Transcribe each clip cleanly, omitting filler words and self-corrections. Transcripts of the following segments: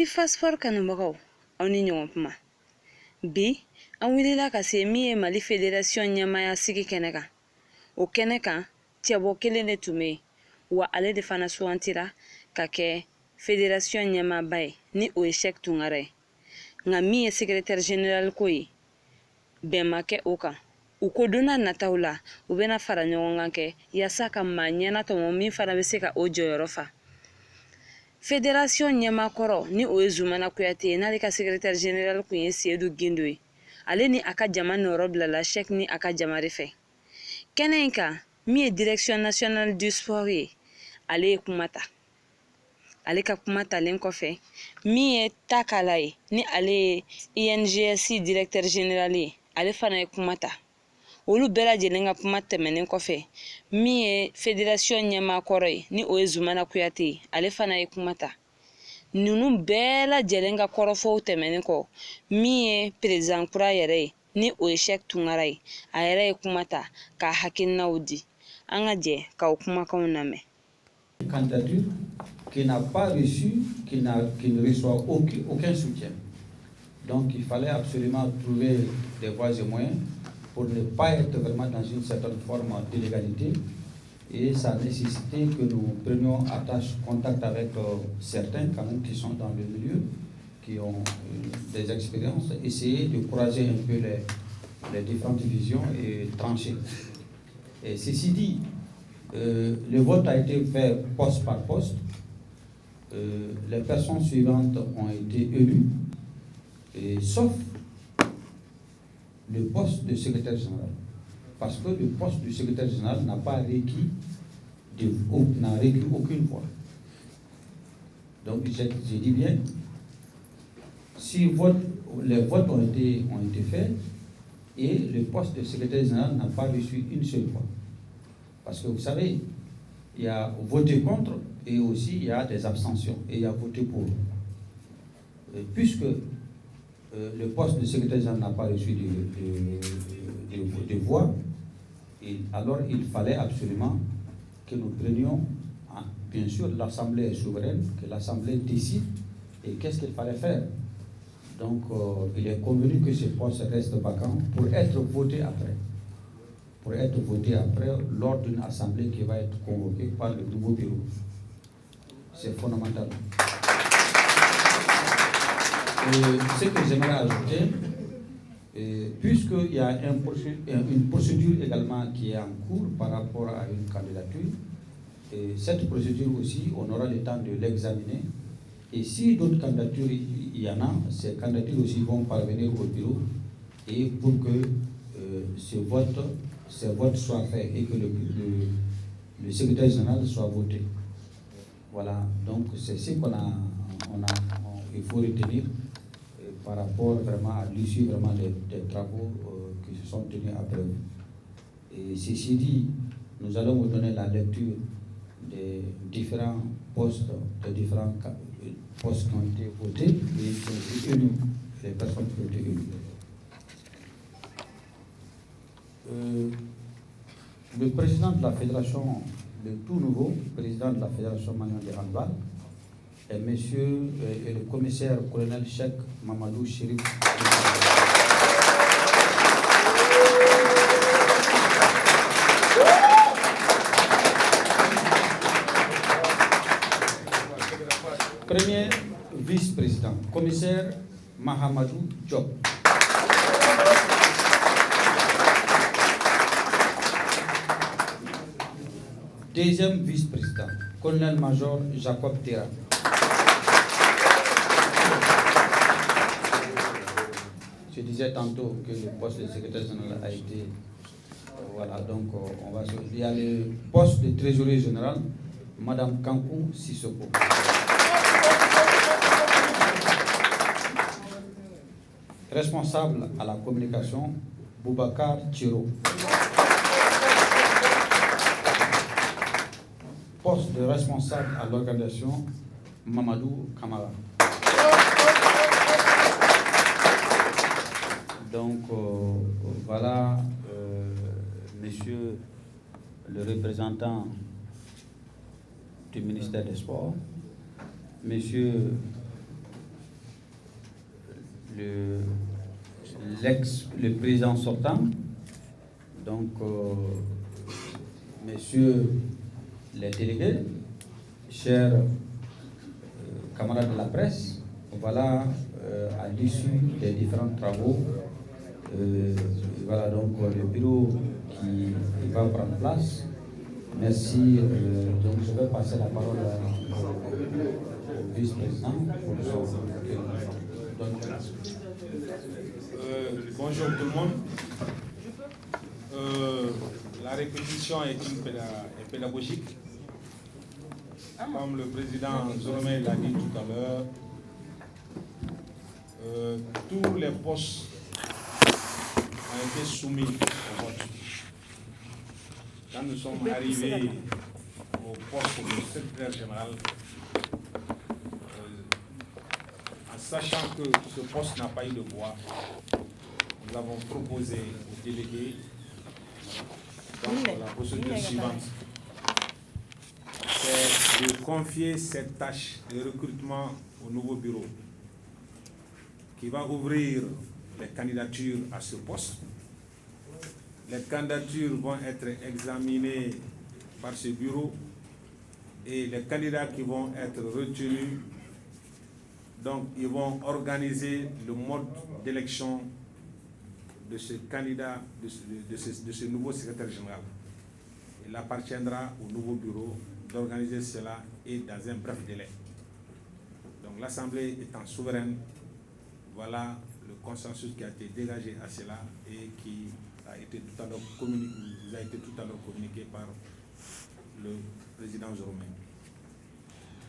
mi fasfor kanumagaw aw ni ɲɔgɔn kuma bi an wulila ka se min ye Mali Fédération ɲɛmaya sigi kɛnɛ kan o kɛnɛ kan cɛbɔ kelen de tun bɛ yen wa ale de fana sugantira ka kɛ Fédération ɲɛmaaba ye ni o ye Cheick Tunkara ye nka min ye secrétaire général ko ye bɛn ma kɛ o kan u ko donna nataw la u bɛna fara ɲɔgɔn kan kɛ yaasa ka maa ɲɛna tɔmɔ min fana bɛ se ka o jɔyɔrɔ fa Fédération ɲɛmakɔrɔ ni o ye Zumana Kuyate ye n'ale ka secrétaire général kun ye Seydou Guindo ye ale ni a ka jama nɔrɔ bilala Cheick ni a ka jama de fɛ kɛnɛ in kan min ye direction nationale du sport ye ale ye kuma ta ale ka kuma talen kɔfɛ min ye Takala ye ni ale ye INGS directeur général ye ale fana ye kuma ta olu bɛɛ lajɛlen ka kuma tɛmɛnen kɔfɛ min ye Fédération ɲɛmakɔrɔ ye ni o ye Zumana Kuyate ye ale fana ye kuma ta ninnu bɛɛ lajɛlen ka kɔrɔfɔw tɛmɛnen kɔ min ye président kura yɛrɛ ye ni o ye Cheick Tunkara ye a yɛrɛ ye kuma ta ka hakilinaw di an ka jɛ k'aw kumakanw lamɛn. Candidature qui n'a pas reçu, qui ne reçoit aucun soutien. Donc il fallait absolument trouver des voies et moyens pour ne pas être vraiment dans une certaine forme d'illégalité. Et ça a nécessité que nous prenions contact avec certains quand même qui sont dans le milieu, qui ont des expériences, essayer de croiser un peu les différentes visions et trancher. Et ceci dit, le vote a été fait poste par poste. Les personnes suivantes ont été élues, sauf le poste de secrétaire général. Parce que le poste de secrétaire général n'a requis aucune voix. Donc je dis bien, si les votes ont été faits et le poste de secrétaire général n'a pas reçu une seule voix. Parce que vous savez, il y a voté contre et aussi il y a des abstentions et il y a voté pour. Et puisque le poste de secrétaire général n'a pas reçu de voix, alors il fallait absolument que nous prenions, bien sûr l'Assemblée est souveraine, que l'Assemblée décide et qu'est-ce qu'il fallait faire. Donc il est convenu que ce poste reste vacant pour être voté après. Pour être voté après lors d'une assemblée qui va être convoquée par le nouveau bureau. C'est fondamental. Ce que j'aimerais ajouter, puisqu'il y a une procédure également qui est en cours par rapport à une candidature, et cette procédure aussi, on aura le temps de l'examiner. Et si d'autres candidatures il y en a, ces candidatures aussi vont parvenir au bureau et pour que ces votes soient faits et que le secrétaire général soit voté. Voilà, donc c'est ce il faut retenir par rapport vraiment à l'issue vraiment des travaux qui se sont tenus après. Et ceci dit, nous allons vous donner la lecture des différents postes, qui ont été votés et qui ont été élus, les personnes qui ont été élues. Le président de la fédération, le tout nouveau président de la fédération malienne de handball, est le commissaire colonel Cheick Mamadou Chérif. Premier vice-président, commissaire Mahamadou Diop. Deuxième vice-président, colonel-major Jacob Terra. Je disais tantôt que le poste de secrétaire général a été... voilà, donc il y a le poste de trésorier général, Madame Kankou Sissoko. Responsable à la communication, Boubacar Thiro. Poste de responsable à l'organisation, Mamadou Kamara. Donc voilà, monsieur le représentant du ministère des Sports, monsieur le président sortant, donc messieurs les délégués, chers camarades de la presse, voilà à l'issue des différents travaux, voilà donc le bureau qui va prendre place. Merci. Donc je vais passer la parole au vice-président pour son bonjour tout le monde. La répétition est pédagogique. Comme le président Zoromé l'a dit tout à l'heure, tous les postes ont été soumis au vote. Quand nous sommes arrivés au poste de secrétaire général, en sachant que ce poste n'a pas eu de voix, nous avons proposé aux délégués donc, la procédure suivante, c'est de confier cette tâche de recrutement au nouveau bureau qui va ouvrir les candidatures à ce poste. Les candidatures vont être examinées par ce bureau et les candidats qui vont être retenus, donc ils vont organiser le mode d'élection de ce candidat, de ce nouveau secrétaire général. Il appartiendra au nouveau bureau d'organiser cela et dans un bref délai. Donc l'Assemblée étant souveraine, voilà le consensus qui a été dégagé à cela et qui a été tout à l'heure communiqué par le président Zoromé.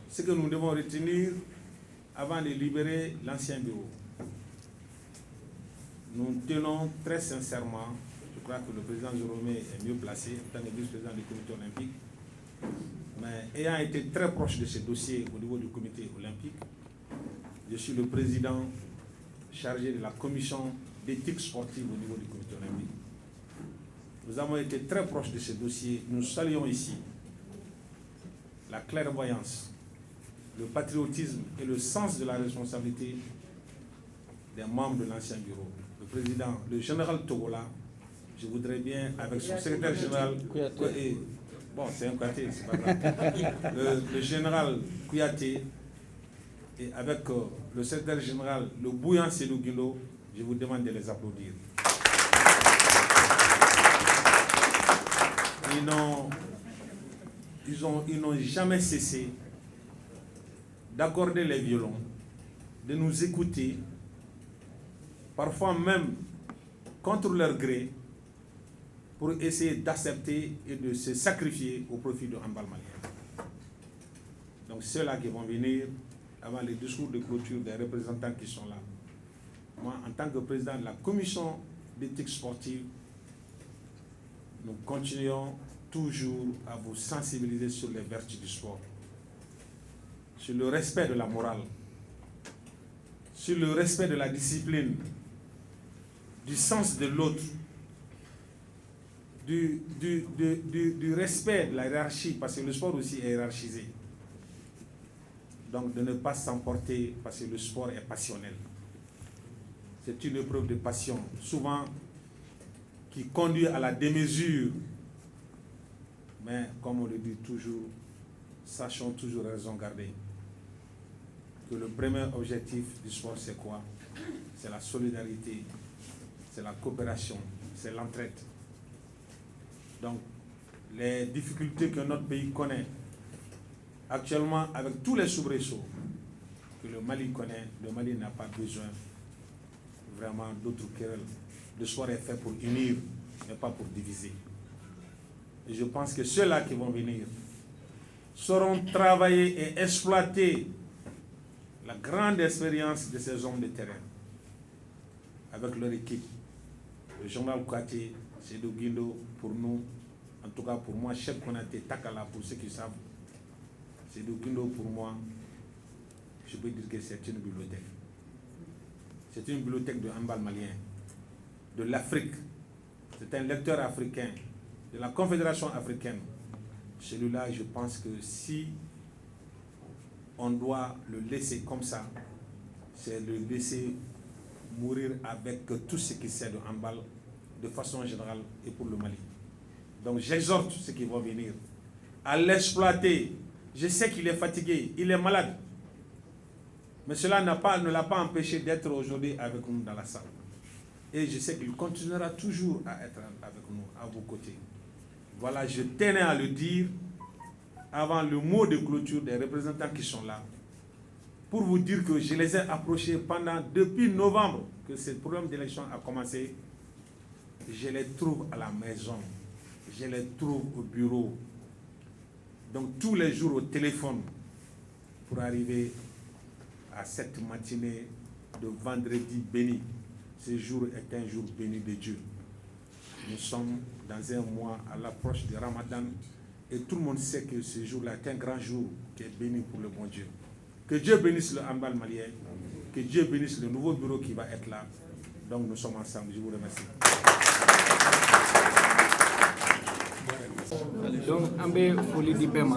Ce que nous devons retenir avant de libérer l'ancien bureau, nous tenons très sincèrement, je crois que le président Zoromé est mieux placé en tant que vice-président du comité olympique, mais ayant été très proche de ce dossier au niveau du comité olympique, je suis le président chargé de la commission d'éthique sportive au niveau du comité olympique. Nous avons été très proches de ce dossier. Nous saluons ici la clairvoyance, le patriotisme et le sens de la responsabilité des membres de l'ancien bureau. Le président, le général Togola, je voudrais bien, avec son secrétaire général, bon, c'est un Kouyaté, c'est pas grave. Le général Kouyaté, et avec le secrétaire général, le bouillant Sédou Guindo, je vous demande de les applaudir. Ils n'ont jamais cessé d'accorder les violons, de nous écouter, parfois même contre leur gré, pour essayer d'accepter et de se sacrifier au profit de handball malien. Donc ceux-là qui vont venir avant les discours de clôture des représentants qui sont là. Moi, en tant que président de la commission d'éthique sportive, nous continuons toujours à vous sensibiliser sur les vertus du sport, sur le respect de la morale, sur le respect de la discipline, du sens de l'autre, du respect de la hiérarchie, parce que le sport aussi est hiérarchisé. Donc de ne pas s'emporter parce que le sport est passionnel. C'est une épreuve de passion, souvent qui conduit à la démesure. Mais comme on le dit toujours, sachons toujours raison garder. Que le premier objectif du sport, c'est quoi? C'est la solidarité, c'est la coopération, c'est l'entraide. Donc, les difficultés que notre pays connaît actuellement, avec tous les soubresauts que le Mali connaît, le Mali n'a pas besoin vraiment d'autres querelles. Le sport est fait pour unir, mais pas pour diviser. Et je pense que ceux-là qui vont venir sauront travailler et exploiter la grande expérience de ces hommes de terrain avec leur équipe. Le journal Kouyaté, Sédou Guindo, pour nous, en tout cas pour moi, Cheikh Konaté Takala, pour ceux qui savent, Sédou Guindo, pour moi, je peux dire que c'est une bibliothèque. C'est une bibliothèque de handball malien, de l'Afrique. C'est un lecteur africain, de la Confédération africaine. Celui-là, je pense que si on doit le laisser comme ça, c'est le laisser mourir avec tout ce qui sert de handball de façon générale et pour le Mali. Donc j'exhorte ceux qui vont venir à l'exploiter. Je sais qu'il est fatigué, il est malade. Mais cela ne l'a pas empêché d'être aujourd'hui avec nous dans la salle. Et je sais qu'il continuera toujours à être avec nous, à vos côtés. Voilà, je tenais à le dire avant le mot de clôture des représentants qui sont là, pour vous dire que je les ai approchés depuis novembre, que ce programme d'élection a commencé. Je les trouve à la maison, je les trouve au bureau, donc tous les jours au téléphone, pour arriver à cette matinée de vendredi béni. Ce jour est un jour béni de Dieu. Nous sommes dans un mois à l'approche du Ramadan et tout le monde sait que ce jour-là est un grand jour qui est béni pour le bon Dieu. Que Dieu bénisse le handball malien, que Dieu bénisse le nouveau bureau qui va être là. Donc nous sommes ensemble. Je vous remercie. Donc ambe foli di bema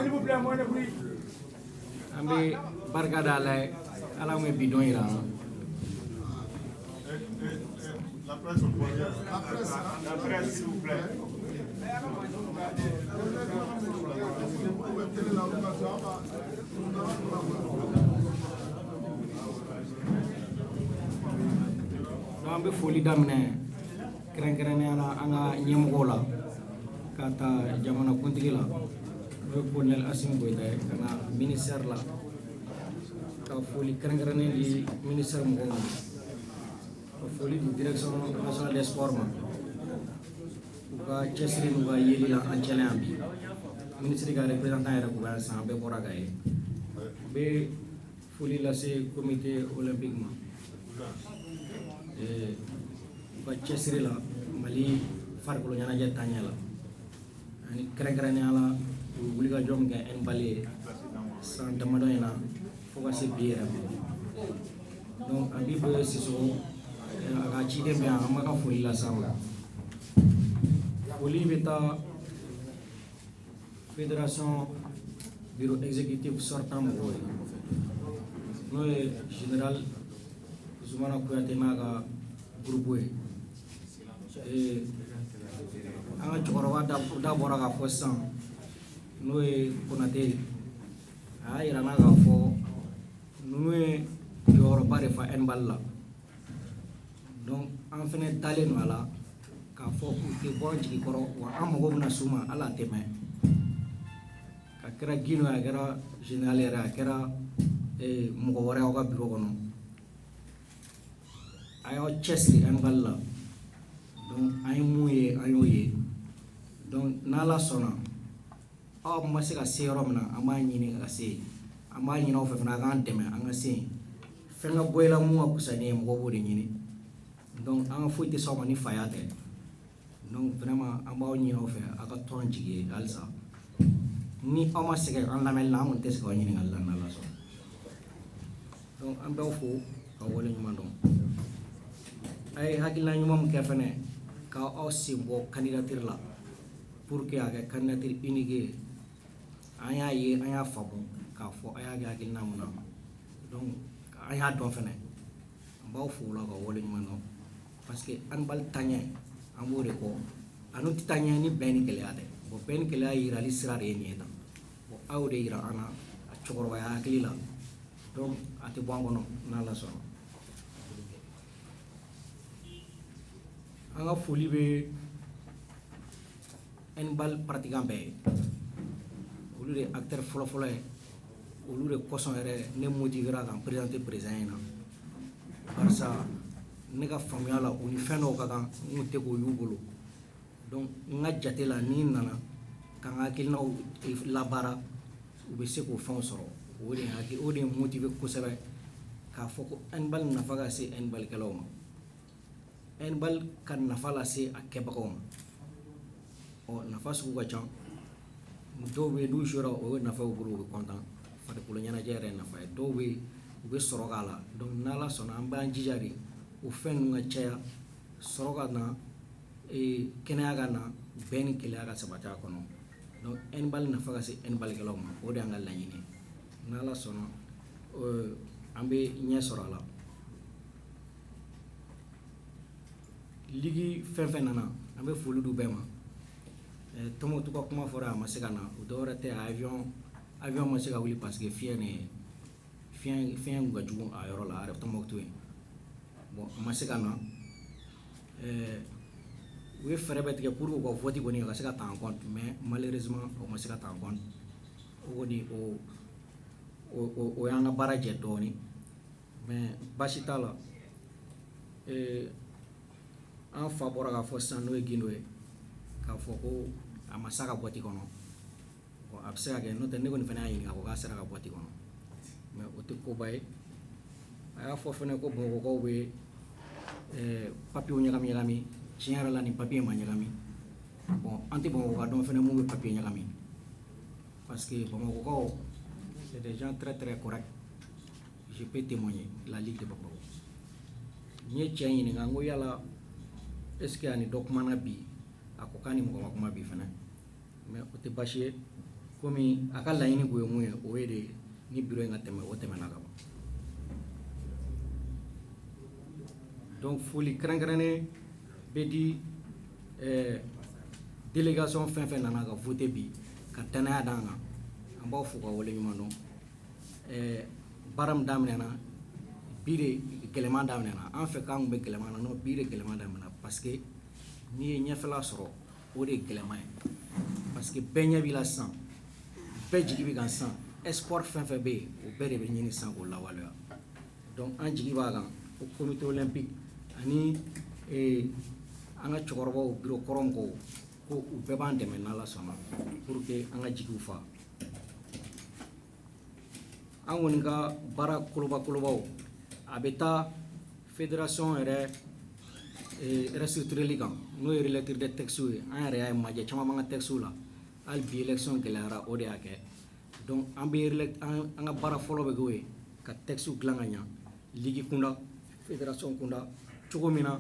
ambe barka dale ala me bidon ira la presse s'il vous plaît. ambe foli damne keren ala anga nyemola kata jamana kuntigi la be Colonel Assimi Goïta kana ministère la ka foli keren di ministère mo ka foli di direction nationale des sports ma ka chesri no ga yeli la ancele ambi ministre ga représentant era ko ga sa be bora ga be foli la se comité olympique ma ka chesri la Mali far ko nyana je tanya la ani keren ala wuli ga jom ga en balé san tamado ina fo ga se biera donc abi be siso aga ci dem ya amaka foli la sama foli beta fédération bureau exécutif sortant mo no général Zoumana Kouyaté naga groupe e anga chokoro da bora ga fosan no Konaté ayira naga fo no yoro bare fa en balla donc en fene talen wala ka fo ke bon jigi koro wa amogo na suma ala teme ka kera gino ya kera général era kera mugo wore o ga biro kono ayo chesri en balla donc ay muye ayoye donc nala sona o ma se ka se ro mena ama nyini ka se ama nyina o fe fana ga teme anga se fenga boyla mu akusane mugo bo de nyini donc an foite so mani fayate donc vraiment an baw ñi o fe aka ton jigi alsa ni o ma sege an lamel na mon tes ko ñi ngal la la so donc an baw fo ka wala ñu mandon ay hakila ñu mom ke fene ka o simbo candidature la pour que aga candidature unique aya ye aya fabo ka fo aya ga hakil na mo na donc aya don fene baw fo la ka wala ñu mandon parce que handball tanya amore ko anu tanya ni ben kele ade bo ben kele ay rali sira re ni eta bo awde ira ana chokoro wa akila donc ati bongo no na la so anga foli be handball pratiquant be olu de acteur folo olu de caution ere ne motivera kan présenter présent na barça nega famuya la uni fendo ka kan ngote ko yubulu donc nga jatela ni nana kan akilna la bara ube se ko fon soro o de motiver ko sebe ka foko handball na faga se handball kaloma handball kan na fala se akebako o na fasu ko chan do we du jora o na fa bulu ko content fa de ko nyana jere na fa do we ube soro gala donc nala sona amba njijari o fen nga caya soroga na kenya ga na ben kila ga sabata kono donc handball na faga se handball kaloma o de ngal lañini nala sono ambe nya sorala ligi fɛn nana an bɛ foli d'u bɛɛ ma Tɔnbukutu ka kuma fɔra a ma se ka na o dɔwɛrɛ tɛ avion ma se ka wuli parce que fiɲɛ kun ka jugu a yɔrɔ la a yɛrɛ Tɔnbukutu ye bon a ma se ka na u ye fɛɛrɛ bɛɛ tigɛ pour que u ka vote kɔni a ka se ka ta en compte mais malheureusement o ma se ka ta en compte o kɔni o y'an ka baara jɛ dɔɔni mais baasi t'a la an fa bɔra k'a fɔ sisan n'o ye Gindo ye k'a fɔ ko a ma s'a ka boîte kɔnɔ bon a bɛ se ka kɛ n'o tɛ ne kɔni fana y'a ɲininka ko k'a sera ka boîte kɔnɔ mais o tɛ koba ye a y'a fɔ fana ko Bamakɔkaw bɛ papiyew ɲagami tiɲɛ yɛrɛ la nin papiye ma ɲagami bon an tɛ Bamakɔka dɔn fana mun bɛ papiye ɲagami parce que Bamakɔkaw c'est des gens très très corrects je peux témoigner la Ligue de Bamako n ye cɛ ɲininka n ko yala est ce que ani dɔ kumana bi a ko k'a ni mɔgɔ ma kuma bi fana mais o tɛ baasi ye komi a ka laɲini kun ye mun ye o ye de ni bureau in ka tɛmɛ o tɛmɛna ka ban donc foli kɛrɛnkɛrɛnnen bɛ di délégation fɛn nana ka voter bi ka danaya d'an kan an b'aw fo ka waleɲuman dɔn baara min daminɛna bi de gɛlɛman daminɛna an fɛ k'an kun bɛ gɛlɛman na non bi de gɛlɛman daminɛna parce que n'i ye ɲɛfɛla sɔrɔ o de ye gɛlɛman ye parce que bɛɛ ɲɛ b'i la sisan bɛɛ jigi bɛ kan sisan espoir fɛn bɛ yen o bɛɛ de bɛ ɲini sisan k'o lawaleya donc an jigi b'a kan ko comité olympique ani an ka cɛkɔrɔbaw bureau kɔrɔ mɔgɔw ko u bɛɛ b'an dɛmɛ n'Ala sɔnna pour que an ka jigiw fa an kɔni ka baara kolobaw a bɛ taa fédération yɛrɛ restructureli kan n'o ye relecture de textes ye an yɛrɛ y'a ye majɛ caman b'an ka textes la hali bi élection gɛlɛyara o de y'a kɛ donc an ka baara fɔlɔ bɛ k'o ye ka textes dilan ka ɲɛ ligue kunda fédération kunda cogo min na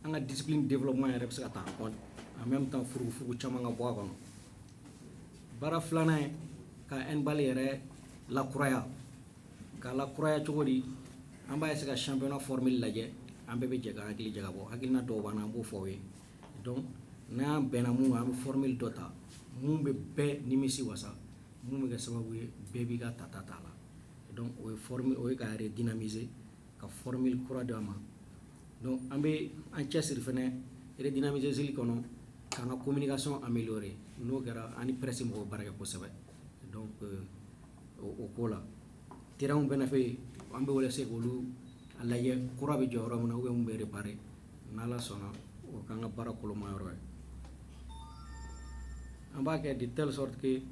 an ka discipline développement yɛrɛ bɛ se ka ta en compte en même temps furugufurugu caman ka bɔ a kɔnɔ baara filanan ye ka handball yɛrɛ lakuraya k'a lakuraya cogo di an b'a essayer ka championnat formule lajɛ an bɛɛ bɛ jɛ ka hakili jagabɔ hakilina dɔw b'an na an b'o fɔ aw ye donc n'an bɛnna mun kan an bɛ formule dɔ ta mun bɛ bɛɛ nimisi wasa mun bɛ kɛ sababu ye bɛɛ b'i ka tata t'a la donc o ye formule o ye ka redynamiser ka formule kura d'a ma donc an bɛ an cɛsiri fana redynamiseli kɔnɔ k'an ka communication améliorer n'o kɛra an ni presse mɔgɔw baara kɛ kosɛbɛ donc o ko la terrain bɛɛ fɛ yen an bɛ walasa k'olu a lajɛ kura bɛ jɔ yɔrɔ min na ou bien mun bɛ réparer n'Ala sɔnna o k'an ka baara koloma yɔrɔ ye an b'a kɛ de telle sorte que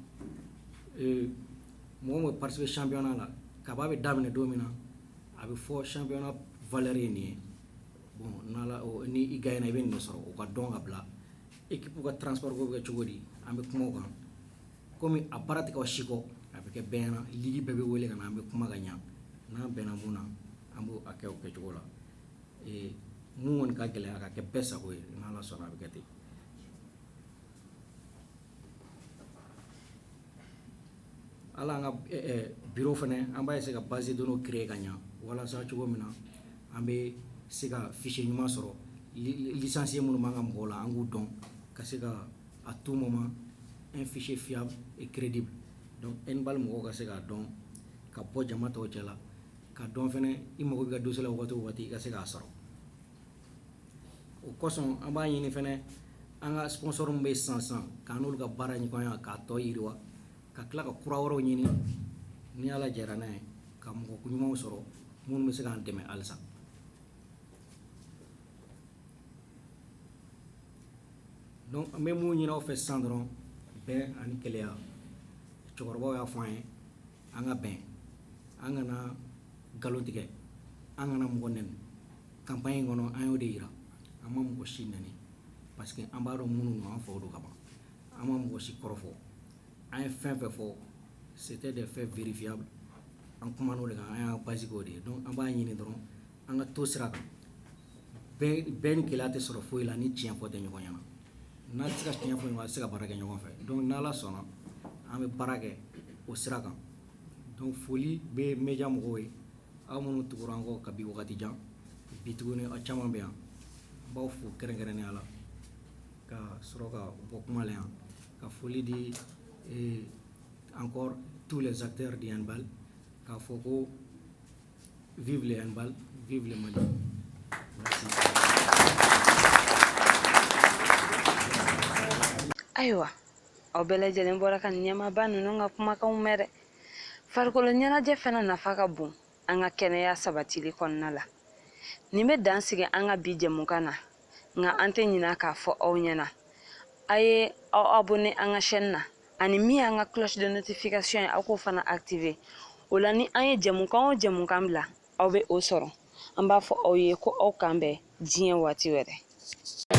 mɔgɔ min bɛ participer championnat la kaba bɛ daminɛ don min na a bɛ fɔ championnat valeur ye nin ye bon n'Ala ni i gagnera i bɛ nin de sɔrɔ o ka dɔn ka bila équipe ka transport ko bɛ kɛ cogo di an bɛ kuma o kan komi a baara tɛ k'aw si kɔ a bɛ kɛ bɛɛ ɲɛna ligue bɛɛ bɛ wele ka na an bɛ kuma ka ɲɛ n'an bɛnna mun na an b'o kɛ o kɛcogo la mun kɔni ka gɛlɛn a ka kɛ bɛɛ sago ye n'Ala sɔnna a bɛ kɛ ten hali an ka bureau fana an b'a essayer ka base de données créer ka ɲɛ walasa cogo min na an bɛ se ka fichier ɲuman sɔrɔ licencié minnu b'an ka mɔgɔw la an k'u dɔn ka se ka à tout moment un fichier fiable et crédible donc handball mɔgɔw ka se k'a dɔn ka bɔ jama tɔw cɛ la ka dɔn fana i mago bɛ ka dossier la waati o waati i ka se k'a sɔrɔ o kosɔn an b'a ɲini fana an ka sponsor min bɛ sisan k'an n'olu ka baara ɲɔgɔnya k'a tɔ yiriwa ka tila ka kura wɛrɛw ɲini ni Ala jɛra n'a ye ka mɔgɔ ɲumanw sɔrɔ minnu bɛ se k'an dɛmɛ halisa donc an bɛ mun ɲini aw fɛ sisan dɔrɔn bɛn ani kɛlɛya cɛkɔrɔbaw y'a fɔ an ye an ka bɛn an kana nkalon tigɛ an kana mɔgɔ nɛni campagne kɔnɔ an y'o de yira an ma mɔgɔ si nɛni parce que an b'a dɔn minnu don an faw don ka ban an ma mɔgɔ si kɔrɔfɔ an ye fɛn fɛn fɔ c'était des faits vérifiables an kumana o de kan an y'a base k'o de ye donc an b'a ɲini dɔrɔn an ka to sira kan bɛɛ ni gɛlɛya tɛ sɔrɔ foyi la ni tiɲɛ fɔ tɛ ɲɔgɔn ɲɛna n'a tɛ se ka tiɲɛ fɔ ɲɔgɔn a tɛ se ka baara kɛ ɲɔgɔn fɛ donc n'Ala sɔnna an bɛ baara kɛ o sira kan donc foli bɛ média mɔgɔw ye aw minnu tugura an kɔ kabi wagati jan bi tuguni aw caman bɛ yan b'aw fo kɛrɛnkɛrɛnnenya la ka sɔrɔ ka bɔ kuma la yan ka foli di encore tous les acteurs du handball k'a fɔ ko vive le handball, vive le Mali. Merci. Ayiwa aw bɛɛ lajɛlen bɔra ka ɲɛmaaba ninnu ka kumakanw mɛn dɛ farikolo ɲɛnajɛ fana nafa ka bon an ka kɛnɛya sabatili kɔnɔna la nin bɛ dan sigi an ka bi jɛmukan na nka an tɛ ɲinɛ k'a fɔ aw ɲɛna a ye aw abonné an ka chaîne na ani min y'an ka cloche de notification ye aw k'o fana activer o la ni an ye jɛmukan o jɛmukan bila aw bɛ o sɔrɔ an b'a fɔ aw ye ko aw kan bɛn diɲɛ waati wɛrɛ